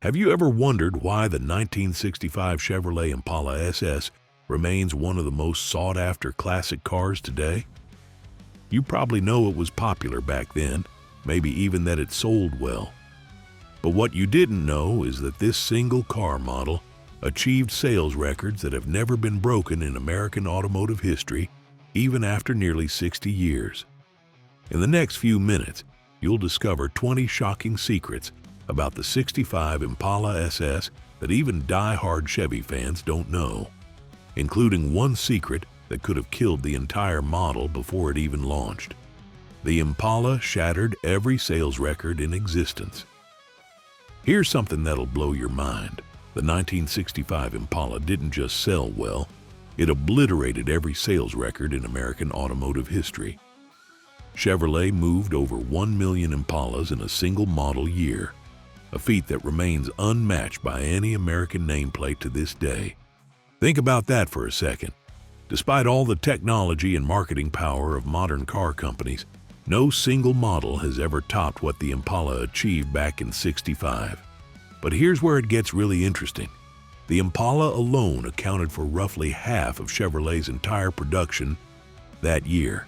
Have you ever wondered why the 1965 Chevrolet Impala SS remains one of the most sought-after classic cars today? You probably know it was popular back then, maybe even that it sold well. But what you didn't know is that this single car model achieved sales records that have never been broken in American automotive history, even after nearly 60 years. In the next few minutes, you'll discover 20 shocking secrets about the 65 Impala SS that even die-hard Chevy fans don't know, including one secret that could have killed the entire model before it even launched. The Impala shattered every sales record in existence. Here's something that'll blow your mind. The 1965 Impala didn't just sell well, it obliterated every sales record in American automotive history. Chevrolet moved over 1 million Impalas in a single model year, a feat that remains unmatched by any American nameplate to this day. Think about that for a second. Despite all the technology and marketing power of modern car companies, no single model has ever topped what the Impala achieved back in '65. But here's where it gets really interesting. The Impala alone accounted for roughly half of Chevrolet's entire production that year.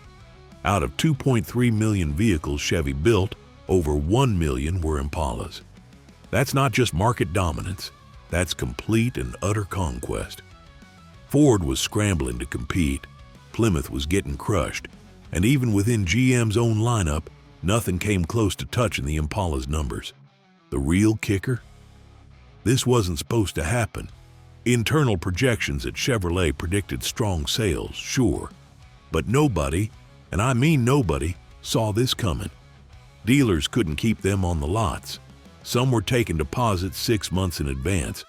Out of 2.3 million vehicles Chevy built, over 1 million were Impalas. That's not just market dominance, that's complete and utter conquest. Ford was scrambling to compete, Plymouth was getting crushed, and even within GM's own lineup, nothing came close to touching the Impala's numbers. The real kicker? This wasn't supposed to happen. Internal projections at Chevrolet predicted strong sales, sure, but nobody, and I mean nobody, saw this coming. Dealers couldn't keep them on the lots. Some were taking deposits 6 months in advance.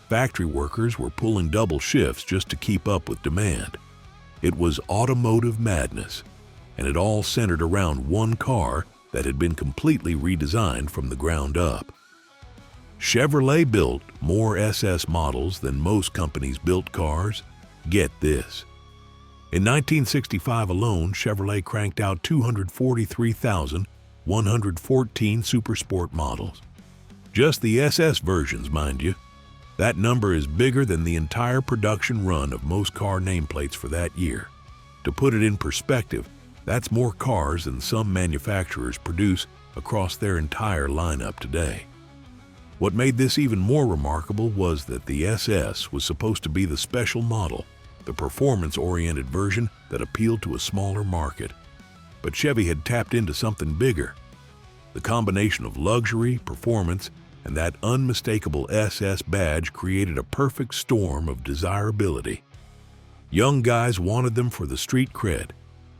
Factory workers were pulling double shifts just to keep up with demand. It was automotive madness, and it all centered around one car that had been completely redesigned from the ground up. Chevrolet built more SS models than most companies built cars. Get this. In 1965 alone, Chevrolet cranked out 243,114 Supersport models. Just the SS versions, mind you. That number is bigger than the entire production run of most car nameplates for that year. To put it in perspective, that's more cars than some manufacturers produce across their entire lineup today. What made this even more remarkable was that the SS was supposed to be the special model, the performance-oriented version that appealed to a smaller market. But Chevy had tapped into something bigger. The combination of luxury, performance, and that unmistakable SS badge created a perfect storm of desirability. Young guys wanted them for the street cred,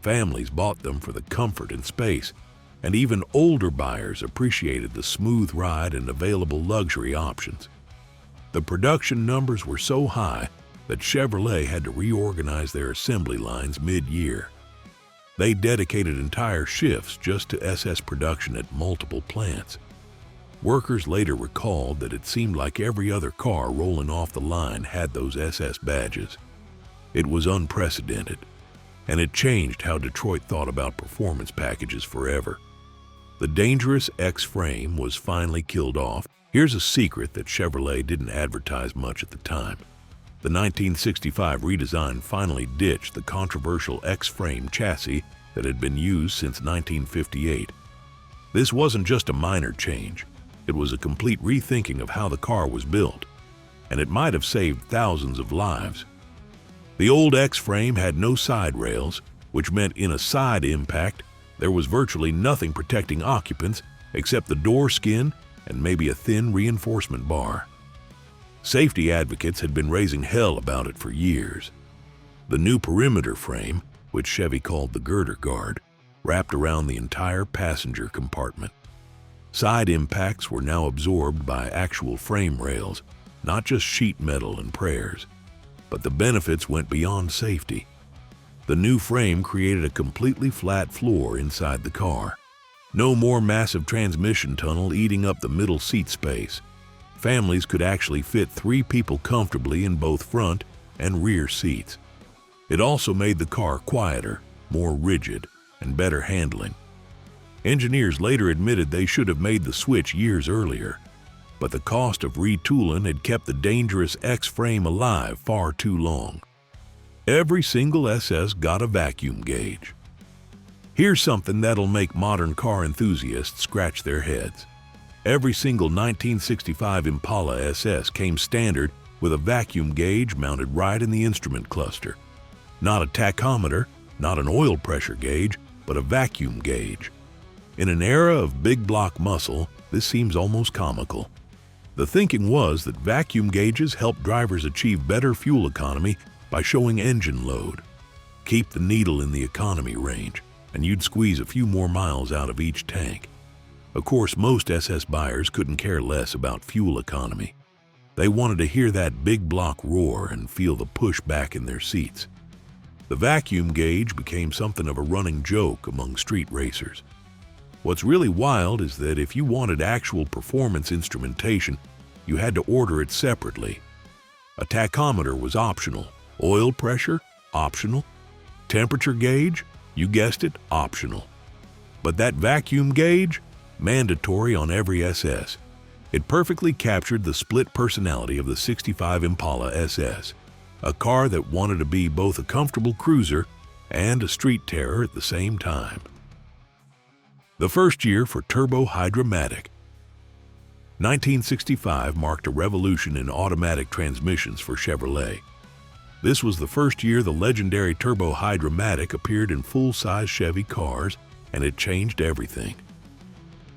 families bought them for the comfort and space, and even older buyers appreciated the smooth ride and available luxury options. The production numbers were so high that Chevrolet had to reorganize their assembly lines mid-year. They dedicated entire shifts just to SS production at multiple plants. Workers later recalled that it seemed like every other car rolling off the line had those SS badges. It was unprecedented, and it changed how Detroit thought about performance packages forever. The dangerous X-frame was finally killed off. Here's a secret that Chevrolet didn't advertise much at the time. The 1965 redesign finally ditched the controversial X-frame chassis that had been used since 1958. This wasn't just a minor change. It was a complete rethinking of how the car was built, and it might have saved thousands of lives. The old X-frame had no side rails, which meant in a side impact, there was virtually nothing protecting occupants except the door skin and maybe a thin reinforcement bar. Safety advocates had been raising hell about it for years. The new perimeter frame, which Chevy called the girder guard, wrapped around the entire passenger compartment. Side impacts were now absorbed by actual frame rails, not just sheet metal and prayers. But the benefits went beyond safety. The new frame created a completely flat floor inside the car. No more massive transmission tunnel eating up the middle seat space. Families could actually fit 3 people comfortably in both front and rear seats. It also made the car quieter, more rigid, and better handling. Engineers later admitted they should have made the switch years earlier. but the cost of retooling had kept the dangerous X-frame alive far too long. Every single SS got a vacuum gauge. Here's something that'll make modern car enthusiasts scratch their heads. Every single 1965 Impala SS came standard with a vacuum gauge mounted right in the instrument cluster. Not a tachometer, not an oil pressure gauge, but a vacuum gauge. In an era of big block muscle, this seems almost comical. The thinking was that vacuum gauges help drivers achieve better fuel economy by showing engine load. Keep the needle in the economy range, and you'd squeeze a few more miles out of each tank. Of course, most SS buyers couldn't care less about fuel economy. They wanted to hear that big block roar and feel the push back in their seats. The vacuum gauge became something of a running joke among street racers. What's really wild is that if you wanted actual performance instrumentation, you had to order it separately. A tachometer was optional, oil pressure, optional, temperature gauge, you guessed it, optional. But that vacuum gauge, mandatory on every SS. It perfectly captured the split personality of the '65 Impala SS, a car that wanted to be both a comfortable cruiser and a street terror at the same time. The first year for turbo-hydromatic. 1965 marked a revolution in automatic transmissions for Chevrolet. This was the first year the legendary turbo-hydromatic appeared in full-size Chevy cars, and it changed everything.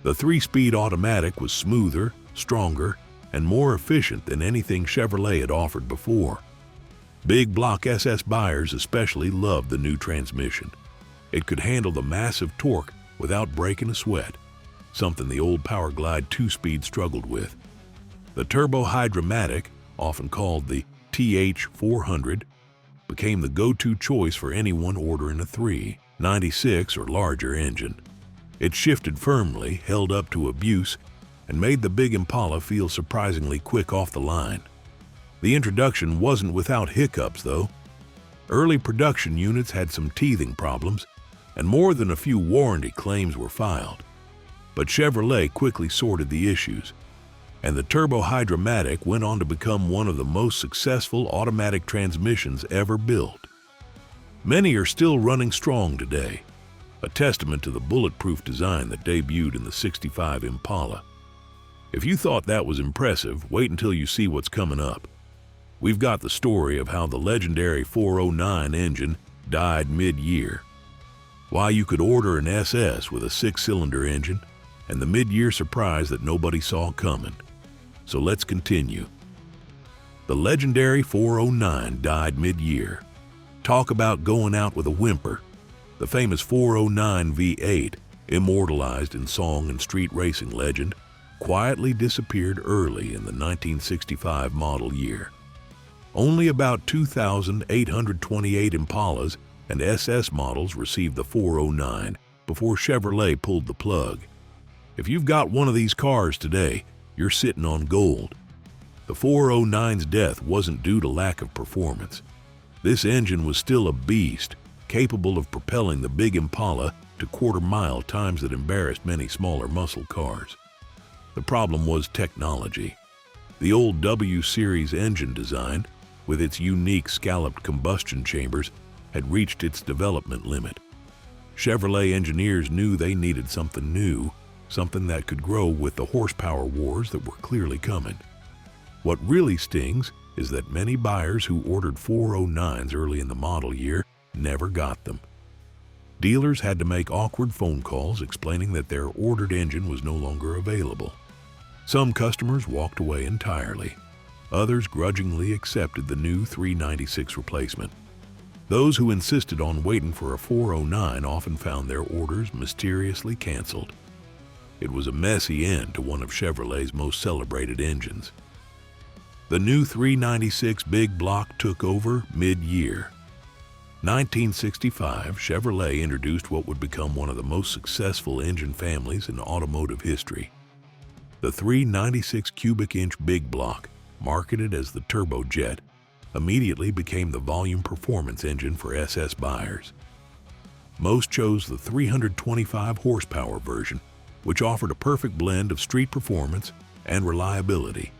The 3-speed automatic was smoother, stronger, and more efficient than anything Chevrolet had offered before. Big block SS buyers especially loved the new transmission. It could handle the massive torque without breaking a sweat, something the old Power Glide 2-speed struggled with. The turbo-hydromatic, often called the TH400, became the go-to choice for anyone ordering a 396 or larger engine. It shifted firmly, held up to abuse, and made the big Impala feel surprisingly quick off the line. The introduction wasn't without hiccups, though. Early production units had some teething problems, and more than a few warranty claims were filed. But Chevrolet quickly sorted the issues, and the turbo-hydromatic went on to become one of the most successful automatic transmissions ever built. Many are still running strong today, a testament to the bulletproof design that debuted in the '65 Impala. If you thought that was impressive, wait until you see what's coming up. We've got the story of how the legendary 409 engine died mid-year, why you could order an SS with a 6-cylinder engine, and the mid-year surprise that nobody saw coming. So let's continue. The legendary 409 died mid-year. Talk about going out with a whimper. The famous 409 V8, immortalized in song and street racing legend, quietly disappeared early in the 1965 model year. Only about 2,828 Impalas and SS models received the 409 before Chevrolet pulled the plug. If you've got one of these cars today, you're sitting on gold. The 409's death wasn't due to lack of performance. This engine was still a beast, capable of propelling the big Impala to quarter-mile times that embarrassed many smaller muscle cars. The problem was technology. The old W-Series engine design, with its unique scalloped combustion chambers, had reached its development limit. Chevrolet engineers knew they needed something new, something that could grow with the horsepower wars that were clearly coming. What really stings is that many buyers who ordered 409s early in the model year never got them. Dealers had to make awkward phone calls explaining that their ordered engine was no longer available. Some customers walked away entirely. Others grudgingly accepted the new 396 replacement. Those who insisted on waiting for a 409 often found their orders mysteriously canceled. It was a messy end to one of Chevrolet's most celebrated engines. The new 396 big block took over mid-year. 1965, Chevrolet introduced what would become one of the most successful engine families in automotive history. The 396 cubic inch big block, marketed as the turbojet, immediately became the volume performance engine for SS buyers. Most chose the 325 horsepower version, which offered a perfect blend of street performance and reliability.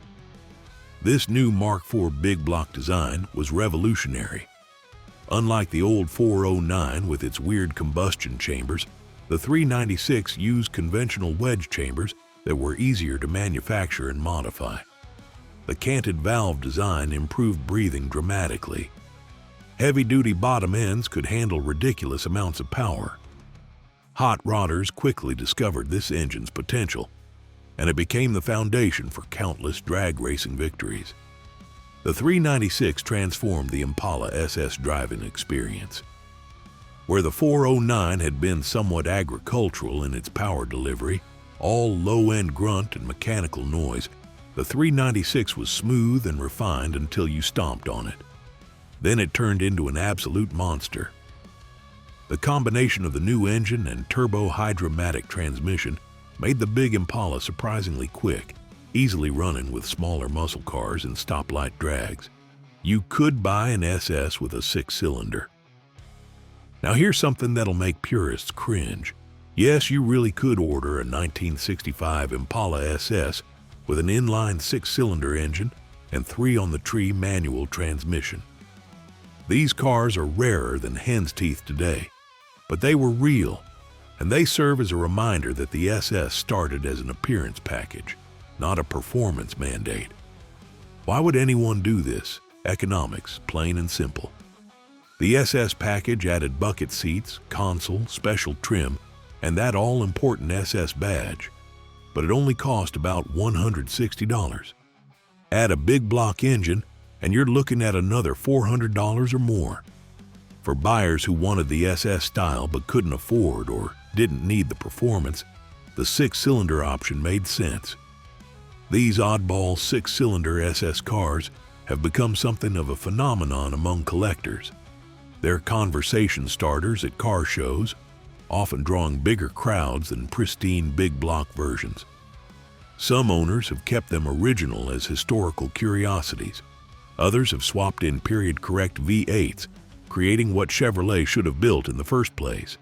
This new Mark IV big block design was revolutionary. Unlike the old 409 with its weird combustion chambers, the 396 used conventional wedge chambers that were easier to manufacture and modify. The canted valve design improved breathing dramatically. Heavy-duty bottom ends could handle ridiculous amounts of power. Hot rodders quickly discovered this engine's potential, and it became the foundation for countless drag racing victories. The 396 transformed the Impala SS driving experience. Where the 409 had been somewhat agricultural in its power delivery, all low-end grunt and mechanical noise, the 396 was smooth and refined until you stomped on it. Then it turned into an absolute monster. The combination of the new engine and turbo-hydromatic transmission made the big Impala surprisingly quick, easily running with smaller muscle cars and stoplight drags. You could buy an SS with a 6-cylinder. Now here's something that'll make purists cringe. Yes, you really could order a 1965 Impala SS with an inline 6-cylinder engine and 3-on-the-tree manual transmission. These cars are rarer than hen's teeth today, but they were real, and they serve as a reminder that the SS started as an appearance package, not a performance mandate. Why would anyone do this? Economics, plain and simple. The SS package added bucket seats, console, special trim, and that all-important SS badge, but it only cost about $160. Add a big block engine, and you're looking at another $400 or more. For buyers who wanted the SS style but couldn't afford or didn't need the performance, the 6-cylinder option made sense. These oddball 6-cylinder SS cars have become something of a phenomenon among collectors. They're conversation starters at car shows, often drawing bigger crowds than pristine big block versions. Some owners have kept them original as historical curiosities. Others have swapped in period-correct V8s, creating what Chevrolet should have built in the first place.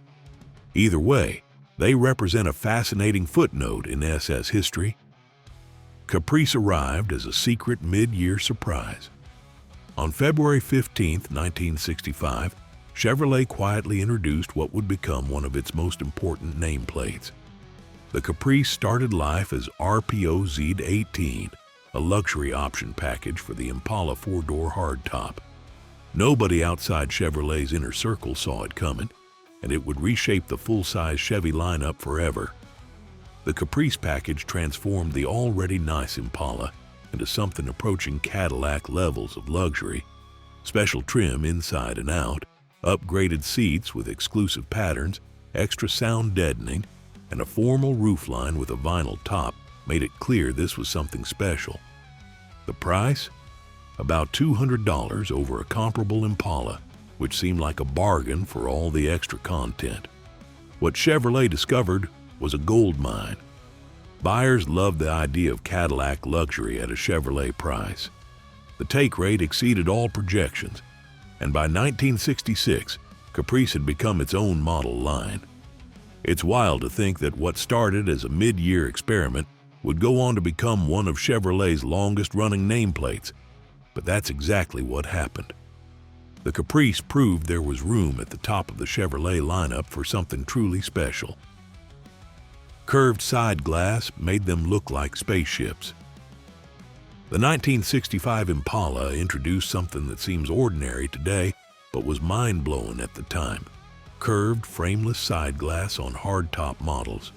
Either way, they represent a fascinating footnote in SS history. Caprice arrived as a secret mid-year surprise. On February 15, 1965, Chevrolet quietly introduced what would become one of its most important nameplates. The Caprice started life as RPO Z18, a luxury option package for the Impala 4-door hardtop. Nobody outside Chevrolet's inner circle saw it coming, and it would reshape the full-size Chevy lineup forever. The Caprice package transformed the already nice Impala into something approaching Cadillac levels of luxury. Special trim inside and out, upgraded seats with exclusive patterns, extra sound deadening, and a formal roofline with a vinyl top made it clear this was something special. The price? About $200 over a comparable Impala, which seemed like a bargain for all the extra content. What Chevrolet discovered was a gold mine. Buyers loved the idea of Cadillac luxury at a Chevrolet price. The take rate exceeded all projections, and by 1966, Caprice had become its own model line. It's wild to think that what started as a mid-year experiment would go on to become one of Chevrolet's longest-running nameplates, but that's exactly what happened. The Caprice proved there was room at the top of the Chevrolet lineup for something truly special. Curved side glass made them look like spaceships. The 1965 Impala introduced something that seems ordinary today, but was mind-blowing at the time: curved, frameless side glass on hardtop models.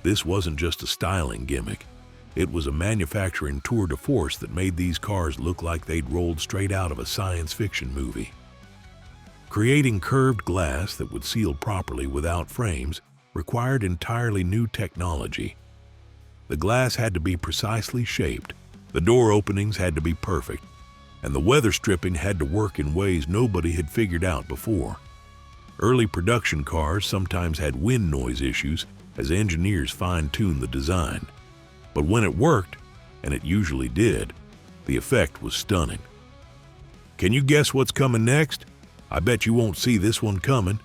This wasn't just a styling gimmick. It was a manufacturing tour de force that made these cars look like they'd rolled straight out of a science fiction movie. Creating curved glass that would seal properly without frames required entirely new technology. The glass had to be precisely shaped, the door openings had to be perfect, and the weather stripping had to work in ways nobody had figured out before. Early production cars sometimes had wind noise issues as engineers fine-tuned the design. But when it worked, and it usually did, the effect was stunning. Can you guess what's coming next? I bet you won't see this one coming.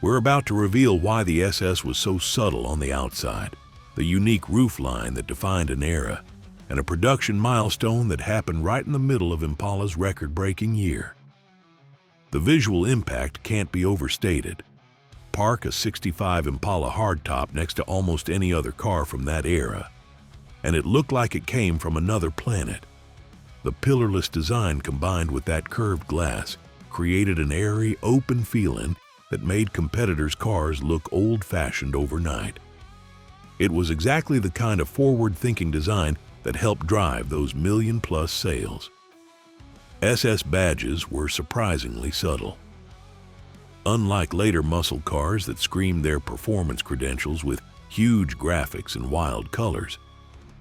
We're about to reveal why the SS was so subtle on the outside. a unique roofline that defined an era, and a production milestone that happened right in the middle of Impala's record-breaking year. The visual impact can't be overstated. Park a '65 Impala hardtop next to almost any other car from that era, and it looked like it came from another planet. The pillarless design combined with that curved glass created an airy, open feeling that made competitors' cars look old-fashioned overnight. It was exactly the kind of forward-thinking design that helped drive those million-plus sales. SS badges were surprisingly subtle. Unlike later muscle cars that screamed their performance credentials with huge graphics and wild colors,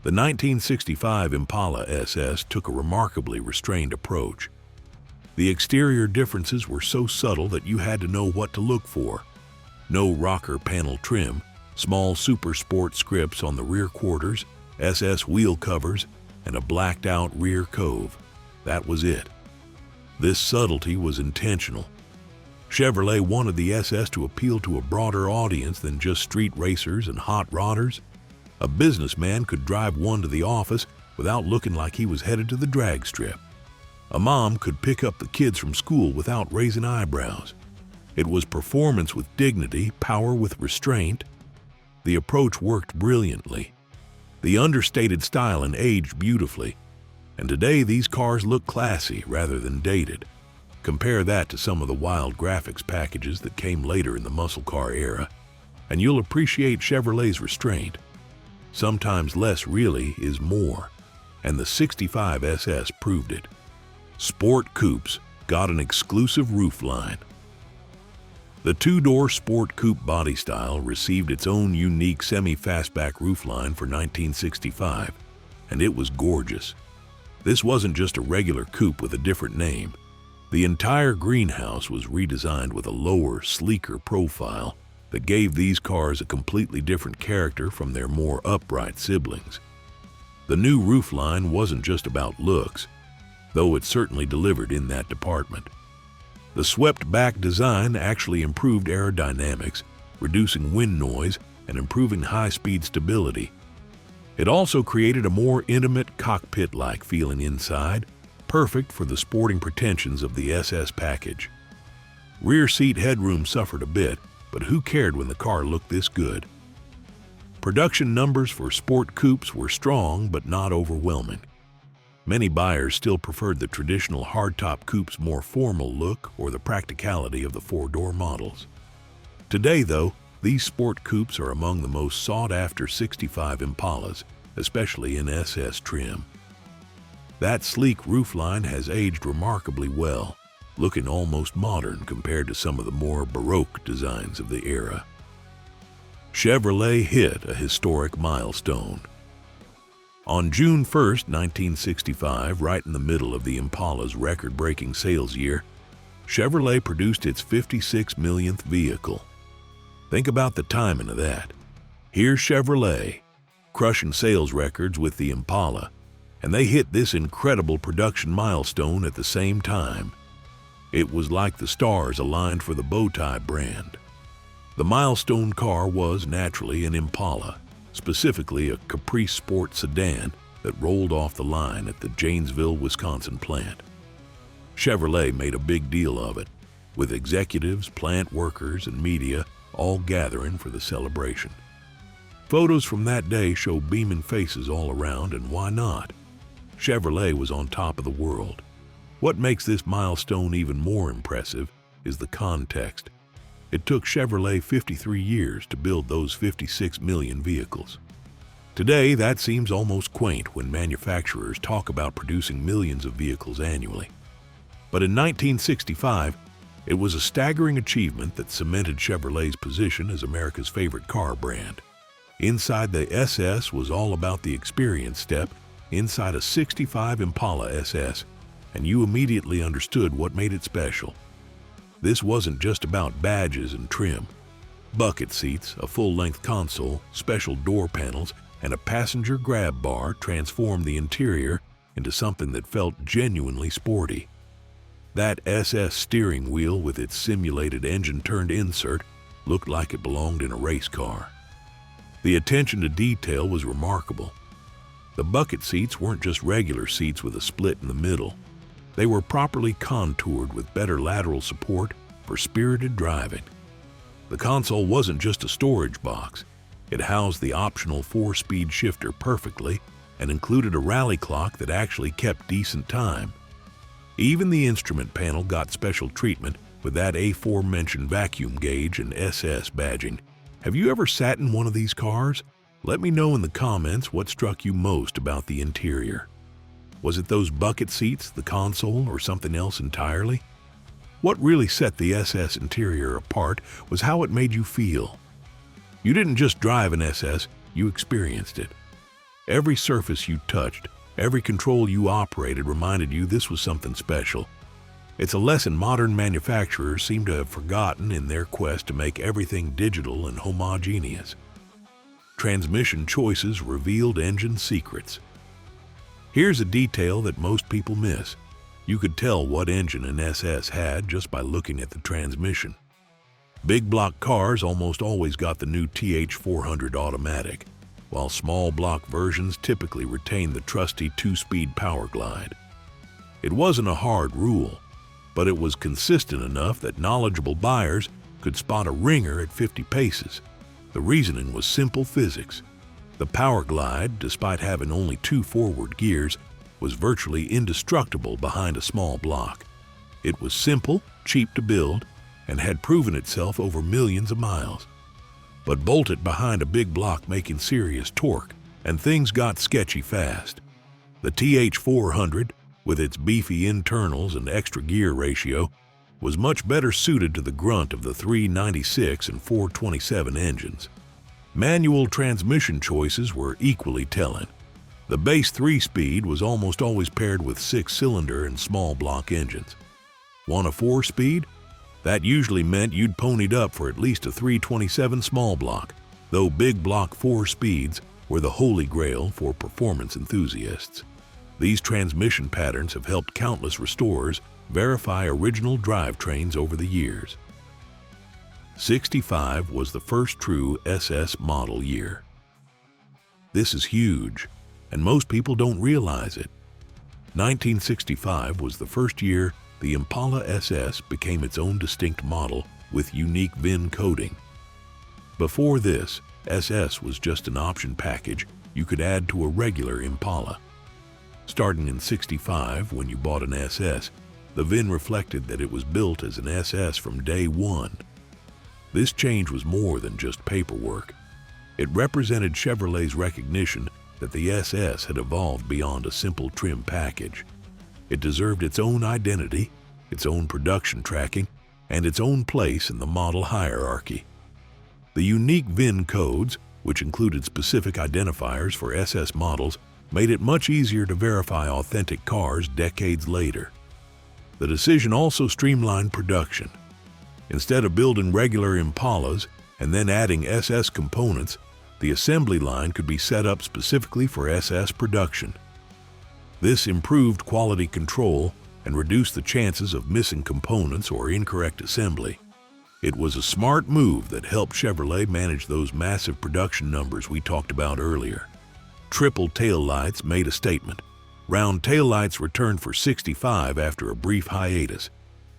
the 1965 Impala SS took a remarkably restrained approach. The exterior differences were so subtle that you had to know what to look for. No rocker panel trim, small super sport scripts on the rear quarters, SS wheel covers, and a blacked-out rear cove. That was it. This subtlety was intentional. Chevrolet wanted the SS to appeal to a broader audience than just street racers and hot rodders. A businessman could drive one to the office without looking like he was headed to the drag strip. A mom could pick up the kids from school without raising eyebrows. It was performance with dignity, power with restraint. The approach worked brilliantly. The understated styling aged beautifully, and today these cars look classy rather than dated. Compare that to some of the wild graphics packages that came later in the muscle car era, and you'll appreciate Chevrolet's restraint. Sometimes less really is more, and the '65 SS proved it. Sport coupes got an exclusive roofline. The two-door sport coupe body style received its own unique semi-fastback roofline for 1965, and it was gorgeous. This wasn't just a regular coupe with a different name. The entire greenhouse was redesigned with a lower, sleeker profile that gave these cars a completely different character from their more upright siblings. The new roofline wasn't just about looks, though it certainly delivered in that department. The swept-back design actually improved aerodynamics, reducing wind noise and improving high-speed stability. It also created a more intimate, cockpit-like feeling inside, perfect for the sporting pretensions of the SS package. Rear seat headroom suffered a bit, but who cared when the car looked this good? Production numbers for sport coupes were strong but not overwhelming. Many buyers still preferred the traditional hardtop coupe's more formal look or the practicality of the four-door models. Today, though, these sport coupes are among the most sought-after '65 Impalas, especially in SS trim. That sleek roofline has aged remarkably well, looking almost modern compared to some of the more Baroque designs of the era. Chevrolet hit a historic milestone. On June 1, 1965, right in the middle of the Impala's record-breaking sales year, Chevrolet produced its 56 millionth vehicle. Think about the timing of that. Here's Chevrolet, crushing sales records with the Impala, and they hit this incredible production milestone at the same time. It was like the stars aligned for the Bowtie brand. The milestone car was naturally an Impala, specifically a Caprice sport sedan that rolled off the line at the Janesville, Wisconsin plant. Chevrolet made a big deal of it, with executives, plant workers, and media all gathering for the celebration. Photos from that day show beaming faces all around, and why not? Chevrolet was on top of the world. What makes this milestone even more impressive is the context. It took Chevrolet 53 years to build those 56 million vehicles. Today, that seems almost quaint when manufacturers talk about producing millions of vehicles annually. But in 1965, it was a staggering achievement that cemented Chevrolet's position as America's favorite car brand. Inside the SS was all about the experience step inside a '65 Impala SS, and you immediately understood what made it special. This wasn't just about badges and trim. Bucket seats, a full-length console, special door panels, and a passenger grab bar transformed the interior into something that felt genuinely sporty. That SS steering wheel with its simulated engine-turned insert looked like it belonged in a race car. The attention to detail was remarkable. The bucket seats weren't just regular seats with a split in the middle. They were properly contoured with better lateral support for spirited driving. The console wasn't just a storage box. It housed the optional 4-speed shifter perfectly and included a rally clock that actually kept decent time. Even the instrument panel got special treatment with that aforementioned vacuum gauge and SS badging. Have you ever sat in one of these cars? Let me know in the comments what struck you most about the interior. Was it those bucket seats, the console, or something else entirely? What really set the SS interior apart was how it made you feel. You didn't just drive an SS, you experienced it. Every surface you touched, every control you operated reminded you this was something special. It's a lesson modern manufacturers seem to have forgotten in their quest to make everything digital and homogeneous. Transmission choices revealed engine secrets. Here's a detail that most people miss. You could tell what engine an SS had just by looking at the transmission. Big block cars almost always got the new TH400 automatic, while small block versions typically retained the trusty 2-speed power glide. It wasn't a hard rule, but it was consistent enough that knowledgeable buyers could spot a ringer at 50 paces. The reasoning was simple physics. The power glide, despite having only 2 forward gears, was virtually indestructible behind a small block. It was simple, cheap to build, and had proven itself over millions of miles. But bolt it behind a big block making serious torque, and things got sketchy fast. The TH400, with its beefy internals and extra gear ratio, was much better suited to the grunt of the 396 and 427 engines. Manual transmission choices were equally telling. The base 3-speed was almost always paired with 6-cylinder and small block engines. Want a 4-speed? That usually meant you'd ponied up for at least a 327 small block, though big block 4 speeds were the holy grail for performance enthusiasts. These transmission patterns have helped countless restorers verify original drivetrains over the years. 65 was the first true SS model year. This is huge, and most people don't realize it. 1965 was the first year the Impala SS became its own distinct model with unique VIN coding. Before this, SS was just an option package you could add to a regular Impala. Starting in 65, when you bought an SS, the VIN reflected that it was built as an SS from day one. This change was more than just paperwork. It represented Chevrolet's recognition that the SS had evolved beyond a simple trim package. It deserved its own identity, its own production tracking, and its own place in the model hierarchy. The unique VIN codes, which included specific identifiers for SS models, made it much easier to verify authentic cars decades later. The decision also streamlined production. Instead of building regular Impalas and then adding SS components, the assembly line could be set up specifically for SS production. This improved quality control and reduced the chances of missing components or incorrect assembly. It was a smart move that helped Chevrolet manage those massive production numbers we talked about earlier. Triple taillights made a statement. Round taillights returned for 65 after a brief hiatus,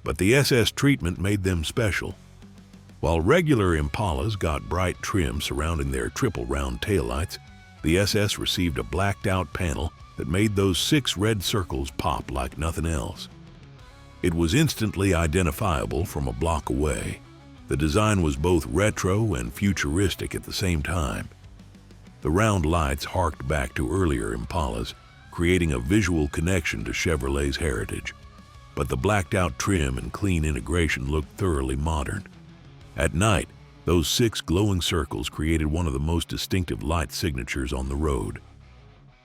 but the SS treatment made them special. While regular Impalas got bright trim surrounding their triple round taillights, the SS received a blacked-out panel that made those 6 red circles pop like nothing else. It was instantly identifiable from a block away. The design was both retro and futuristic at the same time. The round lights harked back to earlier Impalas, creating a visual connection to Chevrolet's heritage. But the blacked-out trim and clean integration looked thoroughly modern. At night, those 6 glowing circles created one of the most distinctive light signatures on the road.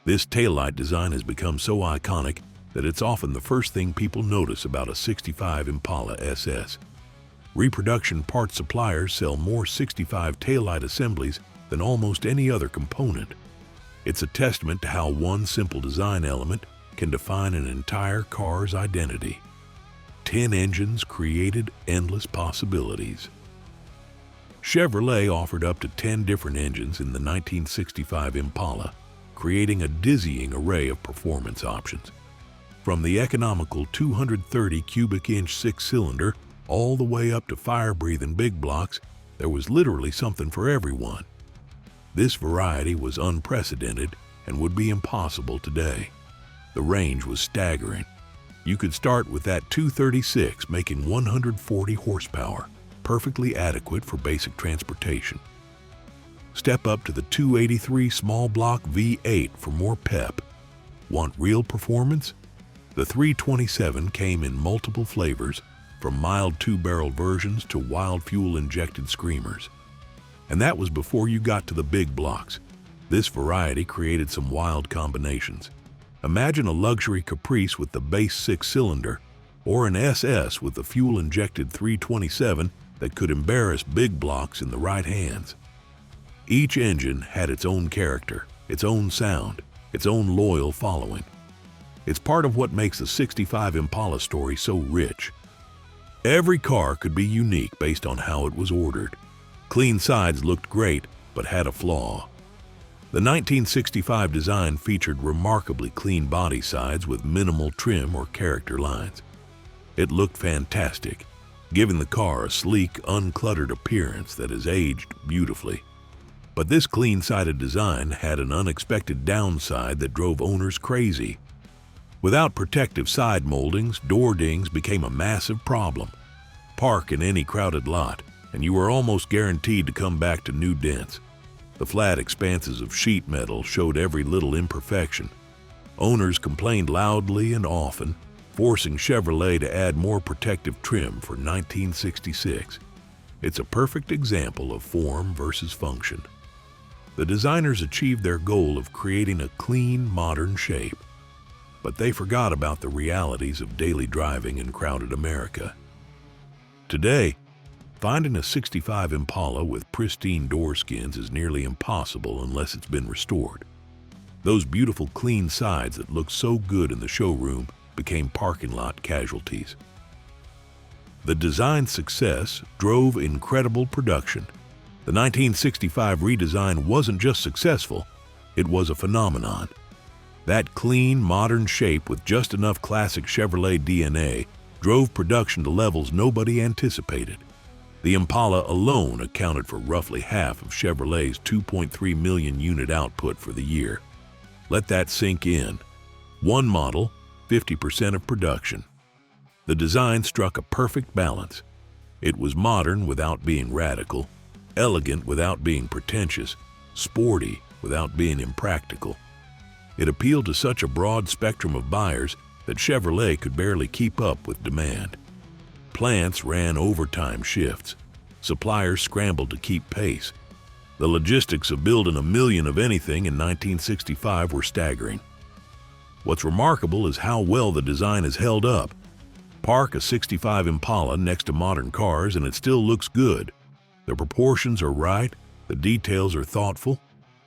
This taillight design has become so iconic that it's often the first thing people notice about a 65 Impala SS. Reproduction parts suppliers sell more 65 taillight assemblies than almost any other component. It's a testament to how one simple design element can define an entire car's identity. 10 engines created endless possibilities. Chevrolet offered up to 10 different engines in the 1965 Impala, creating a dizzying array of performance options. From the economical 230 cubic inch six-cylinder all the way up to fire-breathing big blocks, there was literally something for everyone. This variety was unprecedented and would be impossible today. The range was staggering. You could start with that 236 making 140 horsepower, perfectly adequate for basic transportation. Step up to the 283 small block V8 for more pep. Want real performance? The 327 came in multiple flavors, from mild two-barrel versions to wild fuel-injected screamers. And that was before you got to the big blocks. This variety created some wild combinations. Imagine a luxury Caprice with the base six-cylinder, or an SS with the fuel-injected 327 that could embarrass big blocks in the right hands. Each engine had its own character, its own sound, its own loyal following. It's part of what makes the 65 Impala story so rich. Every car could be unique based on how it was ordered. Clean sides looked great, but had a flaw. The 1965 design featured remarkably clean body sides with minimal trim or character lines. It looked fantastic, giving the car a sleek, uncluttered appearance that has aged beautifully. But this clean-sided design had an unexpected downside that drove owners crazy. Without protective side moldings, door dings became a massive problem. Park in any crowded lot, and you were almost guaranteed to come back to new dents. The flat expanses of sheet metal showed every little imperfection. Owners complained loudly and often, forcing Chevrolet to add more protective trim for 1966. It's a perfect example of form versus function. The designers achieved their goal of creating a clean, modern shape, but they forgot about the realities of daily driving in crowded America. Today, finding a 65 Impala with pristine door skins is nearly impossible unless it's been restored. Those beautiful clean sides that looked so good in the showroom became parking lot casualties. The design's success drove incredible production. The 1965 redesign wasn't just successful, it was a phenomenon. That clean, modern shape with just enough classic Chevrolet DNA drove production to levels nobody anticipated. The Impala alone accounted for roughly half of Chevrolet's 2.3 million unit output for the year. Let that sink in. One model, 50% of production. The design struck a perfect balance. It was modern without being radical, elegant without being pretentious, sporty without being impractical. It appealed to such a broad spectrum of buyers that Chevrolet could barely keep up with demand. Plants ran overtime shifts. Suppliers scrambled to keep pace. The logistics of building a million of anything in 1965 were staggering. What's remarkable is how well the design has held up. Park a 65 Impala next to modern cars and it still looks good. The proportions are right, the details are thoughtful.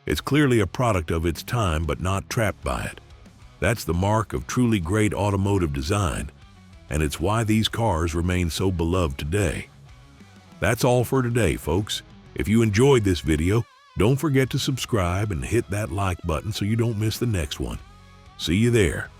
It's clearly a product of its time but not trapped by it. That's the mark of truly great automotive design, and it's why these cars remain so beloved today. That's all for today, folks. If you enjoyed this video, don't forget to subscribe and hit that like button so you don't miss the next one. See you there.